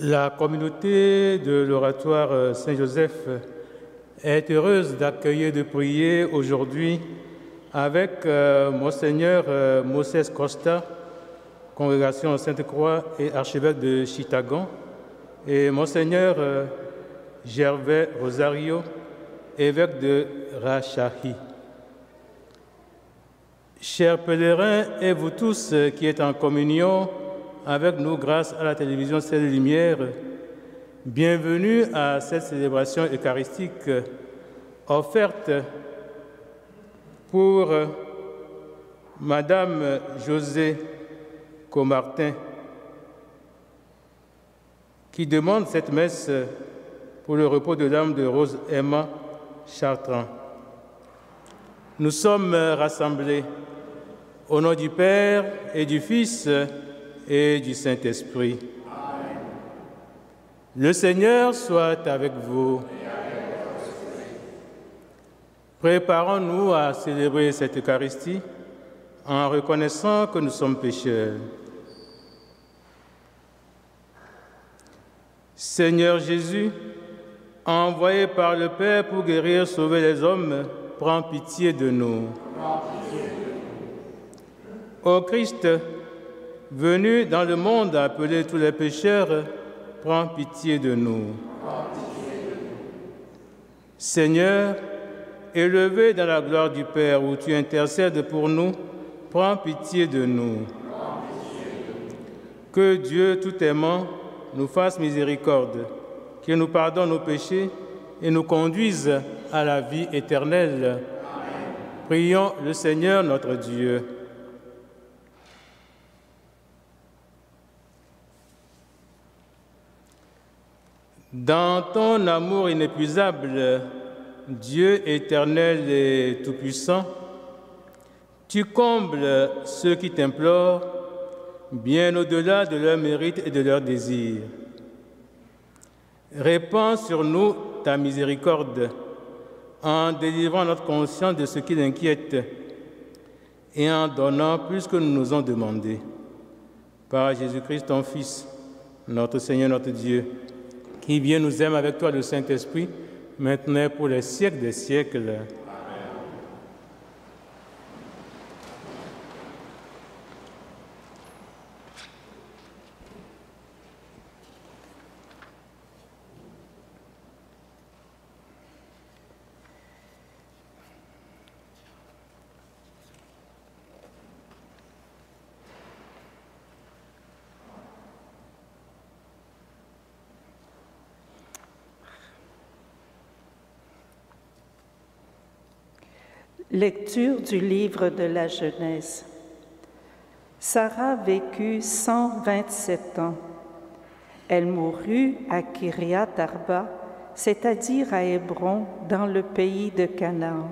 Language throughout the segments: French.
La communauté de l'oratoire Saint-Joseph est heureuse d'accueillir et de prier aujourd'hui avec Monseigneur Moses Costa, congrégation Sainte-Croix et archevêque de Chittagong, et Monseigneur Gervais Rosario, évêque de Rajshahi. Chers pèlerins et vous tous qui êtes en communion avec nous grâce à la télévision Ciel et Lumière, bienvenue à cette célébration eucharistique offerte pour Madame José Comartin, qui demande cette messe pour le repos de l'âme de Rose Emma Chartrand. Nous sommes rassemblés au nom du Père et du Fils et du Saint-Esprit. Amen. Le Seigneur soit avec vous. Préparons-nous à célébrer cette Eucharistie en reconnaissant que nous sommes pécheurs. Seigneur Jésus, envoyé par le Père pour guérir, sauver les hommes, prends pitié de nous. Ô Christ, venu dans le monde appeler tous les pécheurs, prends pitié de nous. Seigneur, élevé dans la gloire du Père où tu intercèdes pour nous, prends pitié de nous. Que Dieu tout aimant nous fasse miséricorde, qu'il nous pardonne nos péchés et nous conduise à la vie éternelle. Amen. Prions le Seigneur notre Dieu. Dans ton amour inépuisable, Dieu éternel et tout-puissant, tu combles ceux qui t'implorent bien au-delà de leurs mérites et de leurs désirs. Répands sur nous ta miséricorde en délivrant notre conscience de ce qui l'inquiète et en donnant plus que nous nous ont demandé. Par Jésus-Christ, ton Fils, notre Seigneur, notre Dieu, qui vient nous aime avec toi, le Saint-Esprit, maintenant pour les siècles des siècles. Amen. Lecture du livre de la Genèse. Sarah vécut 127 ans. Elle mourut à Kiriath Arba, c'est-à-dire à Hébron, dans le pays de Canaan.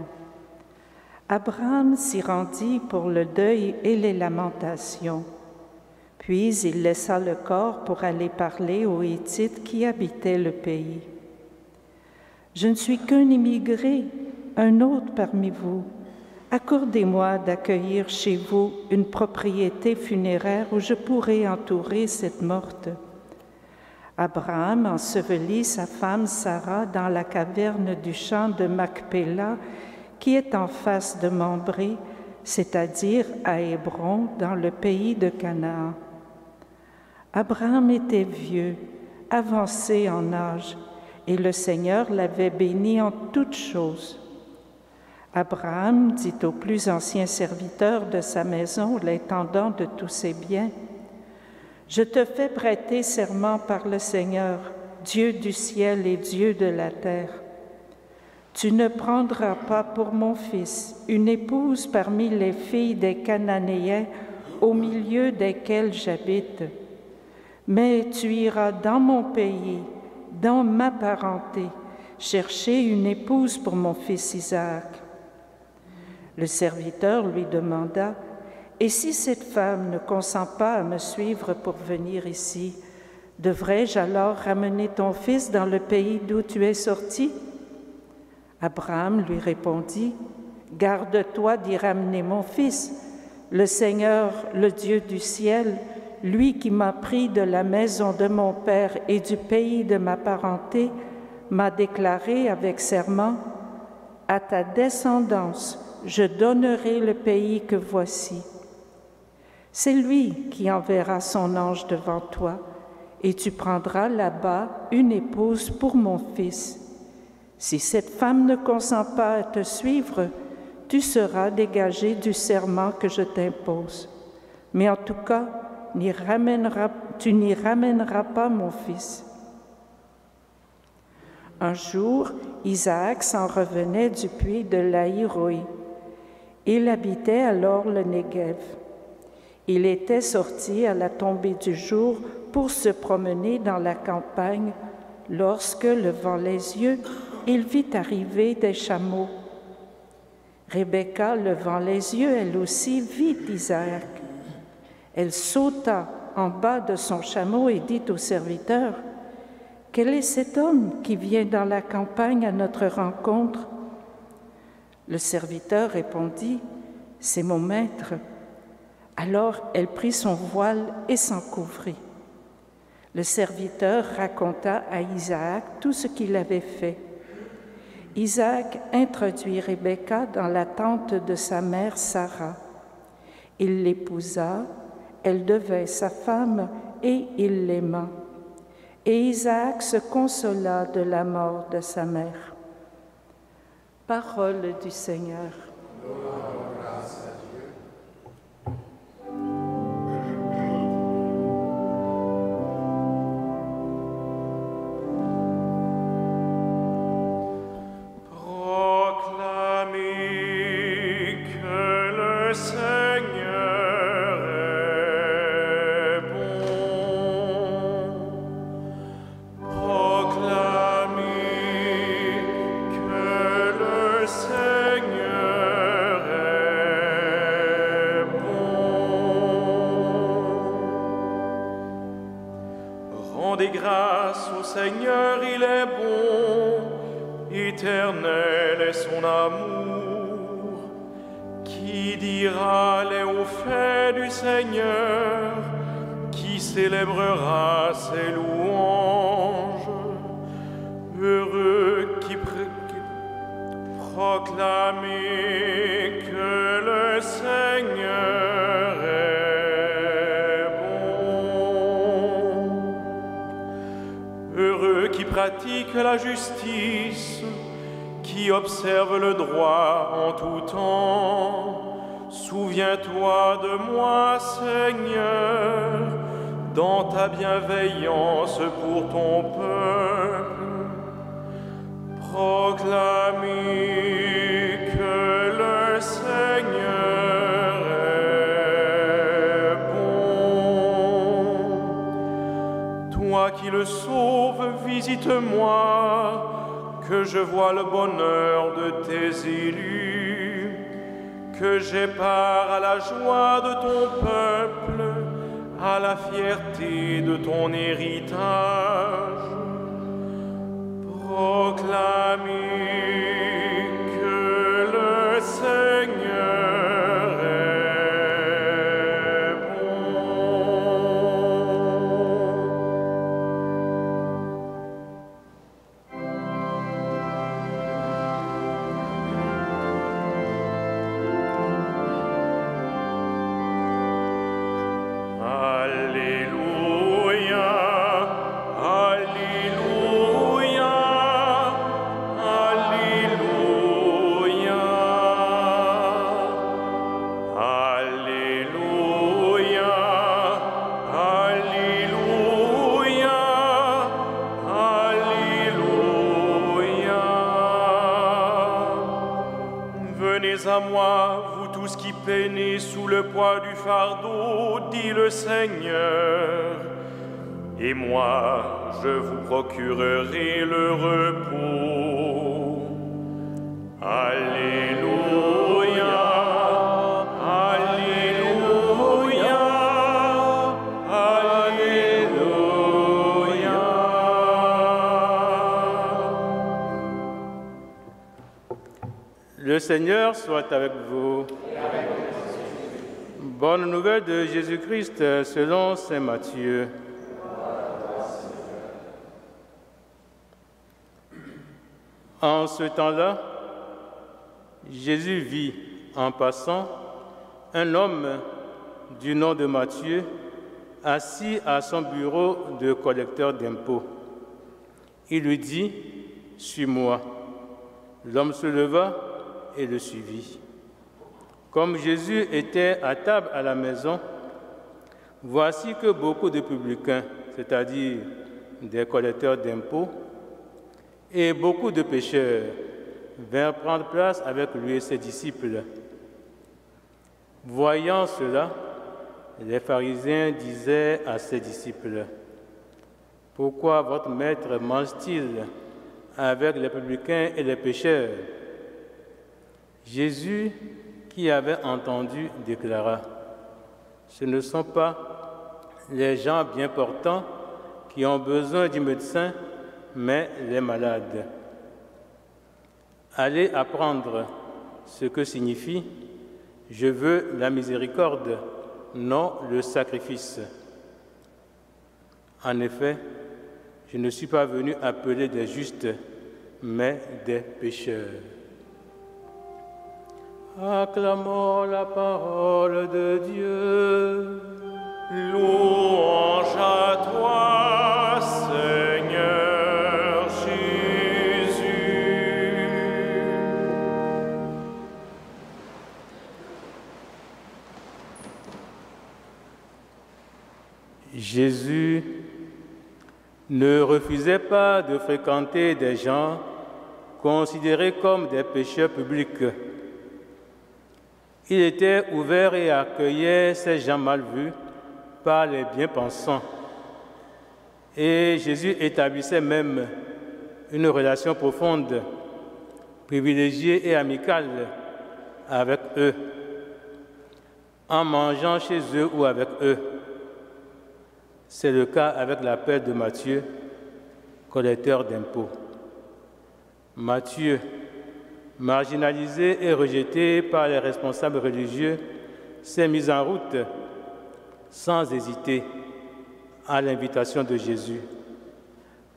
Abraham s'y rendit pour le deuil et les lamentations. Puis il laissa le corps pour aller parler aux Hittites qui habitaient le pays. « Je ne suis qu'un immigré, un autre parmi vous. Accordez-moi d'accueillir chez vous une propriété funéraire où je pourrai entourer cette morte. » Abraham ensevelit sa femme Sarah dans la caverne du champ de Macpéla, qui est en face de Mambré, c'est-à-dire à Hébron, dans le pays de Canaan. Abraham était vieux, avancé en âge, et le Seigneur l'avait béni en toutes choses. Abraham dit au plus ancien serviteur de sa maison, l'intendant de tous ses biens, « Je te fais prêter serment par le Seigneur, Dieu du ciel et Dieu de la terre. Tu ne prendras pas pour mon fils une épouse parmi les filles des Cananéens au milieu desquels j'habite, mais tu iras dans mon pays, dans ma parenté, chercher une épouse pour mon fils Isaac. » Le serviteur lui demanda, « Et si cette femme ne consent pas à me suivre pour venir ici, devrais-je alors ramener ton fils dans le pays d'où tu es sorti ?» Abraham lui répondit, « Garde-toi d'y ramener mon fils. Le Seigneur, le Dieu du ciel, lui qui m'a pris de la maison de mon père et du pays de ma parenté, m'a déclaré avec serment, « À ta descendance, je donnerai le pays que voici. » C'est lui qui enverra son ange devant toi, et tu prendras là-bas une épouse pour mon fils. Si cette femme ne consent pas à te suivre, tu seras dégagé du serment que je t'impose. Mais en tout cas, tu n'y ramèneras pas mon fils. » Un jour, Isaac s'en revenait du puits de Laï-Roi. Il habitait alors le Néguev. Il était sorti à la tombée du jour pour se promener dans la campagne lorsque, levant les yeux, il vit arriver des chameaux. Rebecca, levant les yeux, elle aussi vit Isaac. Elle sauta en bas de son chameau et dit au serviteur, « Quel est cet homme qui vient dans la campagne à notre rencontre ?» Le serviteur répondit, « C'est mon maître. » Alors elle prit son voile et s'en couvrit. Le serviteur raconta à Isaac tout ce qu'il avait fait. Isaac introduit Rebecca dans la tente de sa mère Sarah. Il l'épousa, elle devint sa femme et il l'aima. Et Isaac se consola de la mort de sa mère. Parole du Seigneur. Grâce à Dieu. Rendez grâce au Seigneur, il est bon, éternel est son amour. Qui dira les hauts faits du Seigneur, qui célébrera ses louanges? Heureux qui proclamez que le Seigneur est bon. Heureux qui pratique la justice, qui observe le droit en tout temps. Souviens-toi de moi, Seigneur, dans ta bienveillance pour ton peuple. Proclamez que le Seigneur est bon. Toi qui le sauves, visite-moi, que je vois le bonheur de tes élus, que j'ai part à la joie de ton peuple, à la fierté de ton héritage. Proclamez que le Seigneur est Alléluia, Alléluia, Alléluia, Alléluia, Alléluia, Alléluia. Venez à moi, vous tous qui peinez sous le poids du fardeau, dit le Seigneur, et moi je vous procurerai le repos. Alléluia, Alléluia, Alléluia. Le Seigneur soit avec vous. Bonne nouvelle de Jésus-Christ selon saint Matthieu. En ce temps-là, Jésus vit en passant un homme du nom de Matthieu assis à son bureau de collecteur d'impôts. Il lui dit « Suis-moi ». L'homme se leva et le suivit. Comme Jésus était à table à la maison, voici que beaucoup de publicains, c'est-à-dire des collecteurs d'impôts, et beaucoup de pécheurs vinrent prendre place avec lui et ses disciples. Voyant cela, les pharisiens disaient à ses disciples, « Pourquoi votre maître mange-t-il avec les publicains et les pécheurs ?» Jésus, qui avait entendu, déclara, « Ce ne sont pas les gens bien portants qui ont besoin du médecin, mais les malades. Allez apprendre ce que signifie « Je veux la miséricorde, non le sacrifice ». En effet, je ne suis pas venu appeler des justes, mais des pécheurs. Acclamons la parole de Dieu. Louange à toi, Seigneur Jésus. Jésus ne refusait pas de fréquenter des gens considérés comme des pécheurs publics. Il était ouvert et accueillait ces gens mal vus par les bien-pensants. Et Jésus établissait même une relation profonde, privilégiée et amicale avec eux, en mangeant chez eux ou avec eux. C'est le cas avec l'appel de Matthieu, collecteur d'impôts. Matthieu, marginalisé et rejeté par les responsables religieux, s'est mis en route sans hésiter à l'invitation de Jésus.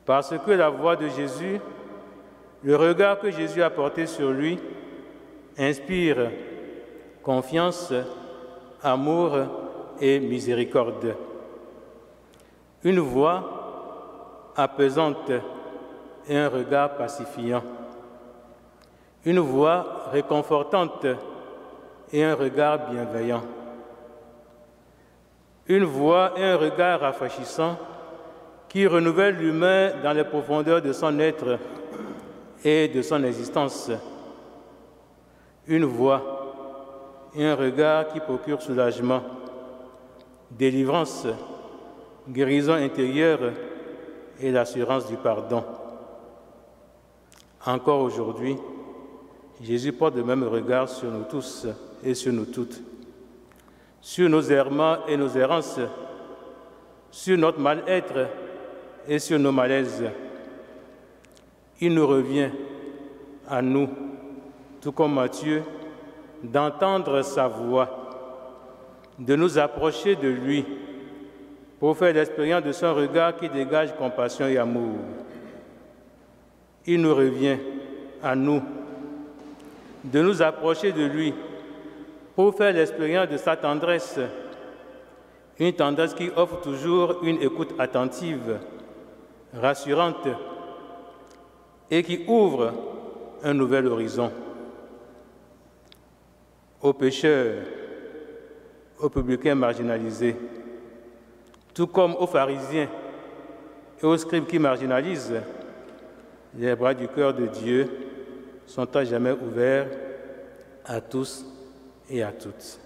Parce que la voix de Jésus, le regard que Jésus a porté sur lui, inspire confiance, amour et miséricorde. Une voix apaisante et un regard pacifiant. Une voix réconfortante et un regard bienveillant. Une voix et un regard rafraîchissant qui renouvellent l'humain dans les profondeurs de son être et de son existence. Une voix et un regard qui procurent soulagement, délivrance, guérison intérieure et l'assurance du pardon. Encore aujourd'hui, Jésus porte le même regard sur nous tous et sur nous toutes, sur nos errements et nos errances, sur notre mal-être et sur nos malaises. Il nous revient à nous, tout comme Matthieu, d'entendre sa voix, de nous approcher de lui pour faire l'expérience de son regard qui dégage compassion et amour. Il nous revient à nous de nous approcher de lui pour faire l'expérience de sa tendresse, une tendresse qui offre toujours une écoute attentive, rassurante et qui ouvre un nouvel horizon. Aux pécheurs, aux publicains marginalisés, tout comme aux pharisiens et aux scribes qui marginalisent, les bras du cœur de Dieu sont à jamais ouverts à tous et à toutes.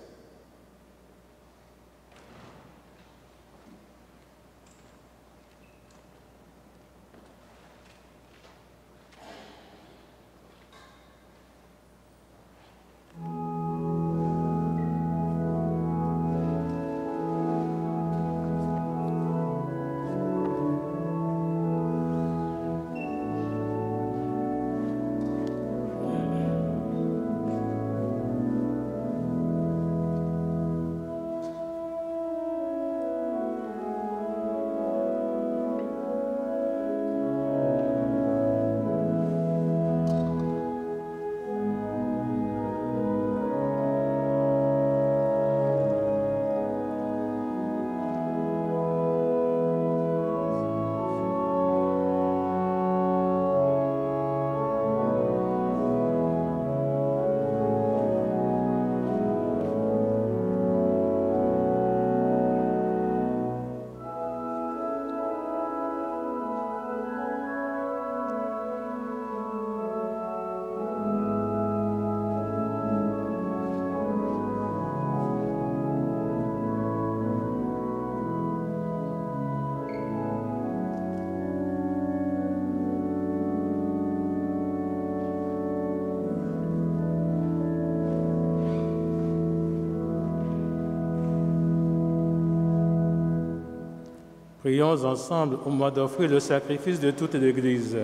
Prions ensemble au moment d'offrir le sacrifice de toute l'Église.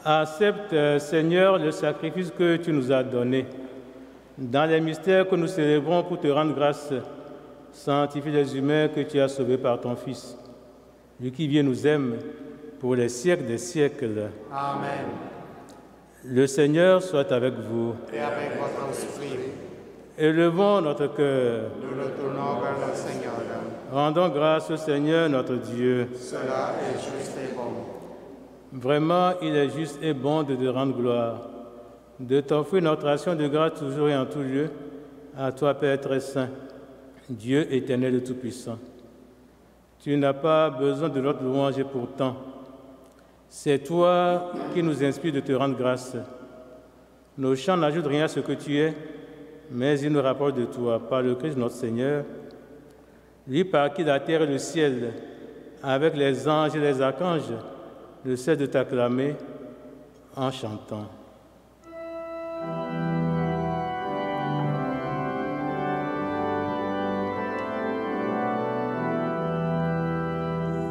Accepte, Seigneur, le sacrifice que tu nous as donné. Dans les mystères que nous célébrons pour te rendre grâce, sanctifie les humains que tu as sauvés par ton Fils. Lui qui vient nous aime pour les siècles des siècles. Amen. Le Seigneur soit avec vous. Et avec votre esprit, Élevons notre cœur. nous nous tournons vers le Seigneur. Rendons grâce au Seigneur notre Dieu. Cela est juste et bon. Vraiment, il est juste et bon de te rendre gloire, de t'offrir notre action de grâce toujours et en tout lieu, à toi, Père très saint, Dieu éternel et tout-puissant. Tu n'as pas besoin de notre louange et pourtant, c'est toi qui nous inspires de te rendre grâce. Nos chants n'ajoutent rien à ce que tu es, mais ils nous rapportent de toi, par le Christ notre Seigneur, lui par qui la terre et le ciel, avec les anges et les archanges, ne cessent de t'acclamer en chantant.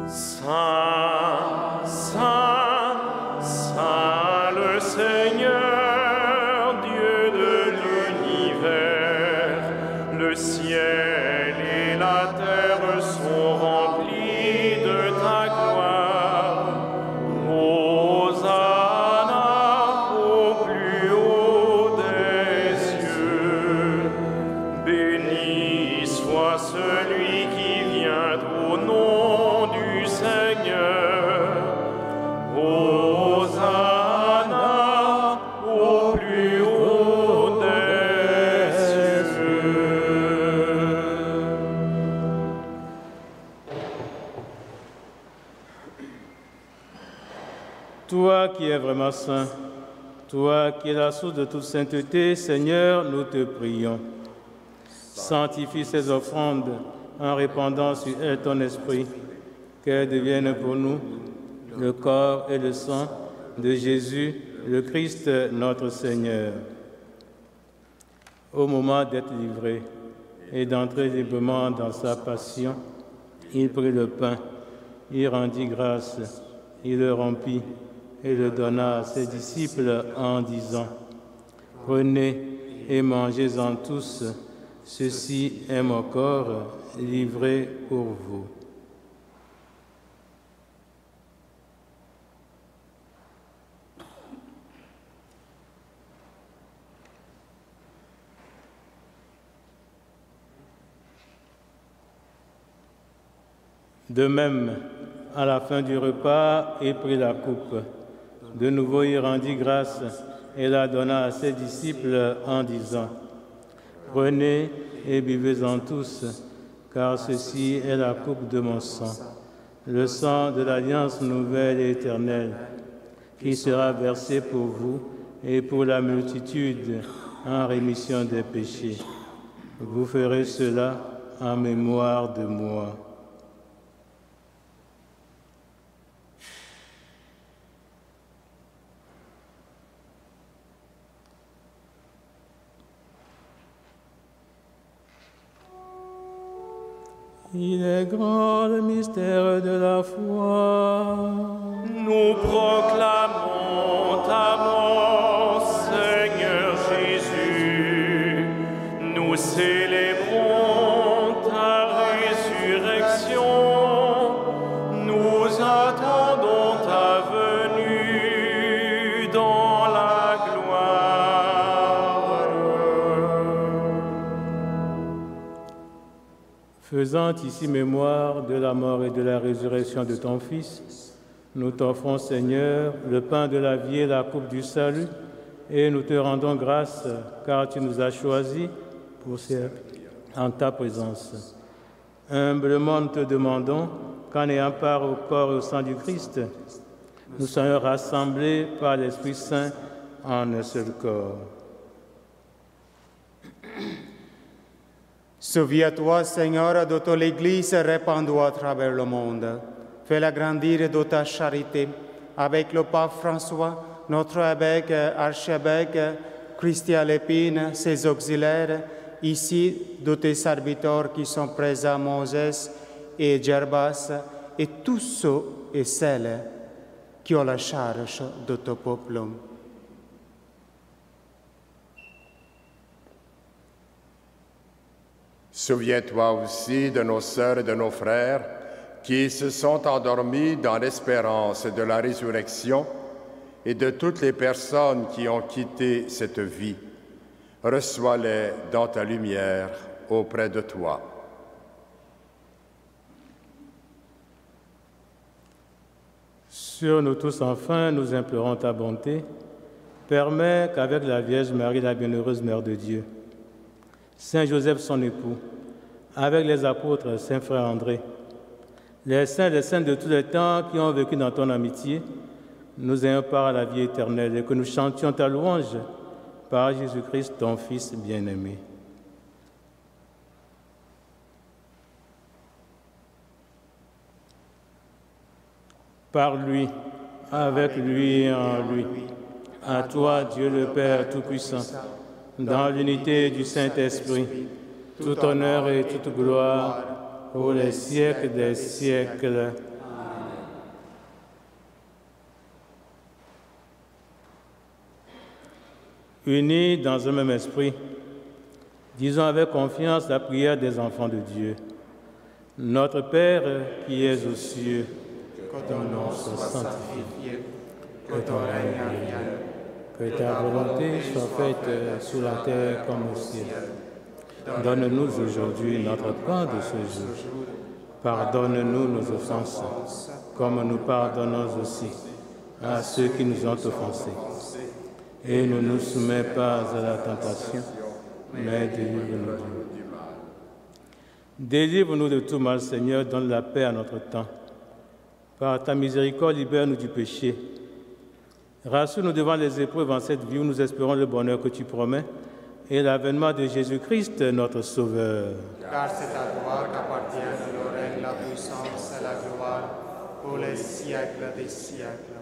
Saint, Saint, Saint le Seigneur, Dieu de l'univers, le ciel et la terre sont remplis de ta gloire. Hosanna au plus haut des cieux. Béni soit celui qui vient au nom du Seigneur. Hosanna au plus haut des cieux. Toi qui es vraiment saint, toi qui es la source de toute sainteté, Seigneur, nous te prions. Sanctifie ces offrandes en répandant sur elles ton esprit, qu'elles deviennent pour nous le corps et le sang de Jésus, le Christ, notre Seigneur. Au moment d'être livré et d'entrer librement dans sa passion, il prit le pain, il rendit grâce, il le rompit et le donna à ses disciples en disant : « Prenez et mangez-en tous, ceci est mon corps livré pour vous. » De même, à la fin du repas, il prit la coupe. De nouveau, il rendit grâce et la donna à ses disciples en disant : « Prenez et buvez-en tous, car ceci est la coupe de mon sang, le sang de l'alliance nouvelle et éternelle, qui sera versé pour vous et pour la multitude en rémission des péchés. Vous ferez cela en mémoire de moi. » Il est grand le mystère de la foi. Nous proclamons ta mort, Seigneur Jésus. Nous célébrons ta résurrection. Nous attendons ta venue dans la gloire. Faisant ici mémoire de la mort et de la résurrection de ton Fils, nous t'offrons, Seigneur, le pain de la vie et la coupe du salut, et nous te rendons grâce, car tu nous as choisis pour servir en ta présence. Humblement, nous te demandons qu'en ayant part au corps et au sang du Christ, nous soyons rassemblés par l'Esprit Saint en un seul corps. Souviens-toi, Seigneur, de ton Église répandue à travers le monde. Fais-la grandir de ta charité avec le pape François, notre évêque, archevêque, Christian Lépine, ses auxiliaires ici de tes serviteurs qui sont présents, Moses et Gerbas, et tous ceux et celles qui ont la charge de ton peuple. Souviens-toi aussi de nos sœurs et de nos frères qui se sont endormis dans l'espérance de la résurrection et de toutes les personnes qui ont quitté cette vie. Reçois-les dans ta lumière auprès de toi. Sur nous tous, enfin, nous implorons ta bonté. Permets qu'avec la Vierge Marie, la bienheureuse Mère de Dieu, Saint Joseph, son époux, avec les apôtres, Saint Frère André, les saints de tous les temps qui ont vécu dans ton amitié, nous ayons part à la vie éternelle et que nous chantions ta louange par Jésus-Christ, ton Fils bien-aimé. Par lui, avec lui et en lui, à toi, Dieu le Père Tout-Puissant, dans l'unité du Saint-Esprit, tout honneur et toute gloire pour les siècles des siècles. Unis dans un même esprit, disons avec confiance la prière des enfants de Dieu. Notre Père qui es aux cieux, que ton nom soit sanctifié, que ton règne vienne, que ta volonté soit faite sur la terre comme au ciel. Donne-nous aujourd'hui notre pain de ce jour. Pardonne-nous nos offenses, comme nous pardonnons aussi à ceux qui nous ont offensés. Et ne nous soumets pas à la tentation, mais délivre-nous du mal. Délivre-nous de tout mal, Seigneur, donne la paix à notre temps. Par ta miséricorde, libère-nous du péché. Rassure-nous devant les épreuves en cette vie où nous espérons le bonheur que tu promets et l'avènement de Jésus-Christ, notre Sauveur. Car c'est à toi qu'appartiennent le règne, la puissance et la gloire pour les siècles des siècles.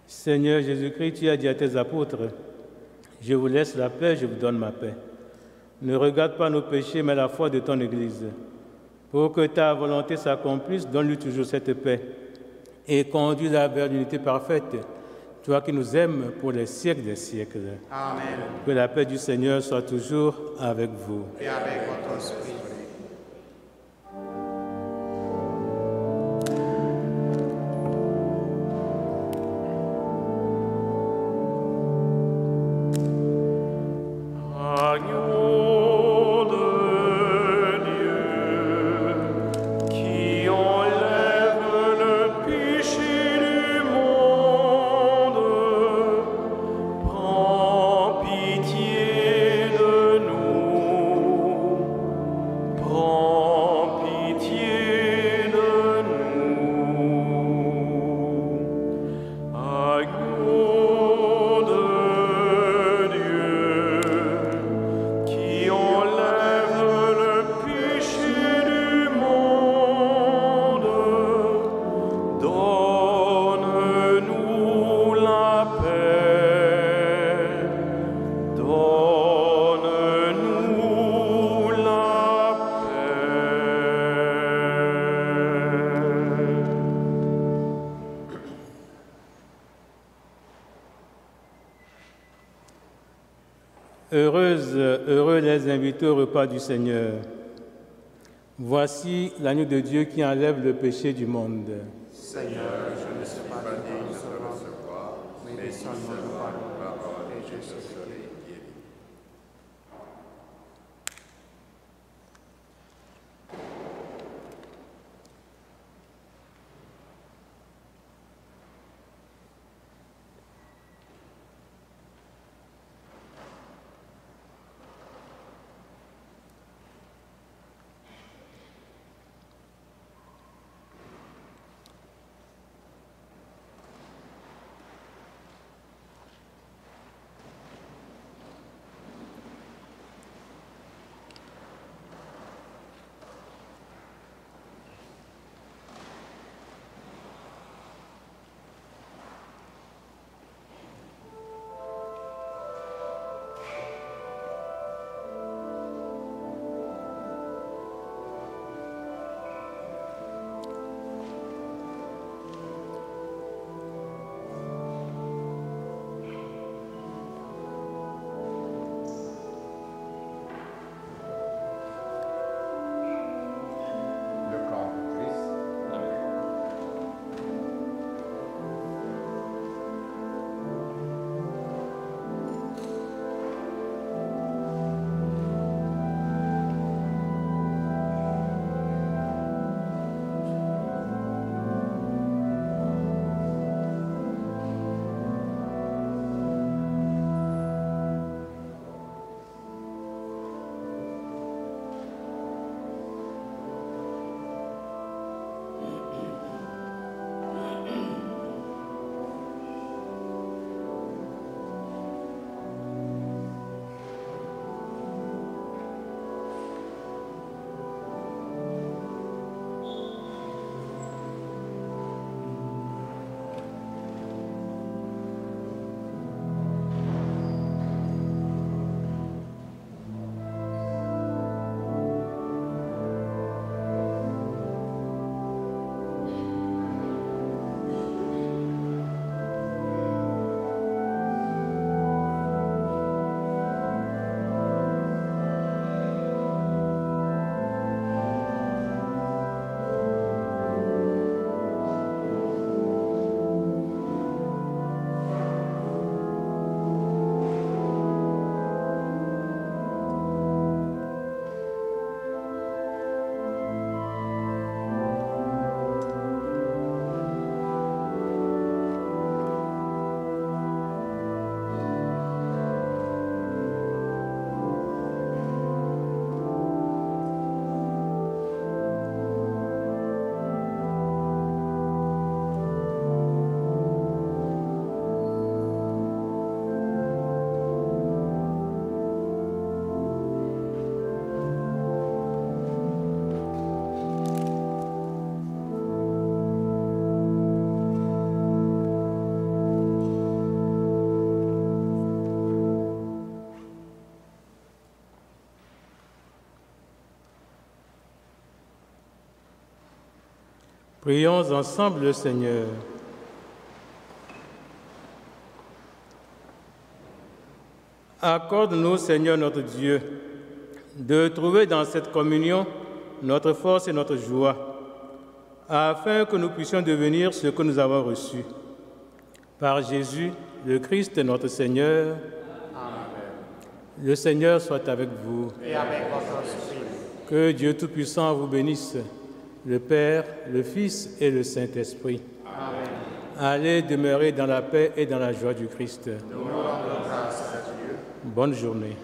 Seigneur Jésus-Christ, tu as dit à tes apôtres, « Je vous laisse la paix, je vous donne ma paix. Ne regarde pas nos péchés, mais la foi de ton Église. Pour que ta volonté s'accomplisse, donne-lui toujours cette paix et conduis-la vers l'unité parfaite, toi qui nous aimes pour les siècles des siècles. » Amen. Que la paix du Seigneur soit toujours avec vous. Et avec votre esprit. Heureux les invités au repas du Seigneur. Voici l'agneau de Dieu qui enlève le péché du monde. Seigneur, je ne sais pas digne de te recevoir, mais seulement de parole et je serai guéri. Prions ensemble le Seigneur. Accorde-nous, Seigneur notre Dieu, de trouver dans cette communion notre force et notre joie, afin que nous puissions devenir ce que nous avons reçu. Par Jésus, le Christ notre Seigneur. Amen. Le Seigneur soit avec vous. Et avec votre esprit. Que Dieu Tout-Puissant vous bénisse, le Père, le Fils et le Saint-Esprit. Amen. Allez demeurer dans la paix et dans la joie du Christ. Nous rendons grâce à Dieu. Bonne journée.